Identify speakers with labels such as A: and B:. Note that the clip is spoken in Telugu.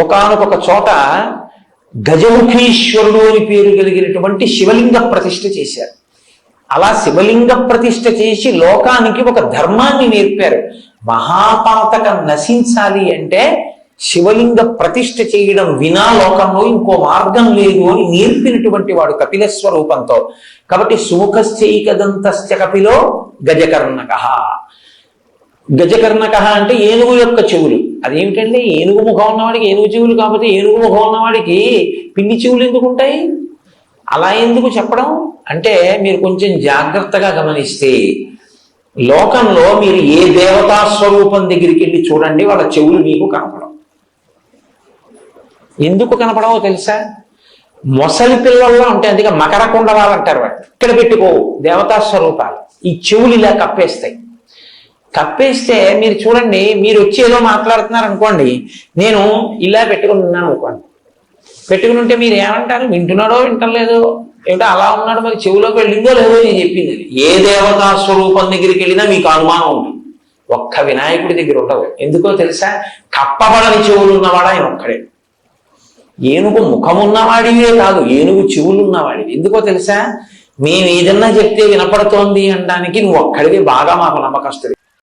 A: ఒకానొక చోట గజముఖీశ్వరుడు అని పేరు కలిగినటువంటి శివలింగ ప్రతిష్ఠ చేశారు. అలా శివలింగ ప్రతిష్ఠ చేసి లోకానికి ఒక ధర్మాన్ని నేర్పారు. మహాపాతకం నశించాలి అంటే శివలింగ ప్రతిష్ఠ చేయడం వినా లోకంలో ఇంకో మార్గం లేదు అని నేర్పినటువంటి వాడు కపిల స్వరూపంతో. కాబట్టి సుముఖశ్చైకదంతశ్చ కపిలో గజకర్ణక. గజకర్ణక అంటే ఏనుగు యొక్క చెవులు. అదేమిటండి, ఏనుగు ముఖం ఉన్నవాడికి ఏనుగు చెవులు, కాకపోతే ఏనుగు ముఖం ఉన్నవాడికి పిల్లి చెవులు ఎందుకు ఉంటాయి? అలా ఎందుకు చెప్పడం అంటే, మీరు కొంచెం జాగ్రత్తగా గమనిస్తే లోకంలో మీరు ఏ దేవతా స్వరూపం దగ్గరికి వెళ్ళి చూడండి, వాళ్ళ చెవులు మీకు కనపడవు. ఎందుకు కనపడవో తెలుసా? మొసలి పిల్లల్లో ఉంటాయి, అందుకే మకర కుండలాలు అంటారు. వాటి ఇక్కడ పెట్టుకోవు దేవతా స్వరూపాలు. ఈ చెవులు ఇలా కప్పేస్తాయి. కప్పేస్తే మీరు చూడండి, మీరు వచ్చి ఏదో మాట్లాడుతున్నారు అనుకోండి, నేను ఇలా పెట్టుకుని ఉన్నాను అనుకోండి. పెట్టుకుని ఉంటే మీరు ఏమంటారు? వింటున్నాడో వింటలేదో, ఏమిటో అలా ఉన్నాడు, మరి చెవులోకి వెళ్ళిందో లేదో నేను చెప్పింది. ఏ దేవతా స్వరూపం దగ్గరికి వెళ్ళినా మీకు అనుమానం ఉంటుంది. ఒక్క వినాయకుడి దగ్గర ఉండదు. ఎందుకో తెలుసా? కప్పబడని చెవులు ఉన్నవాడు ఆయన ఒక్కడే. ఏనుగు ముఖమున్నవాడివే కాదు, ఏనుగు చెవులు ఉన్నవాడివి. ఎందుకో తెలుసా? మేము ఏదన్నా చెప్తే వినపడుతోంది అనడానికి నువ్వు ఒక్కడివి బాగా మాకు నమ్మకస్తుడి.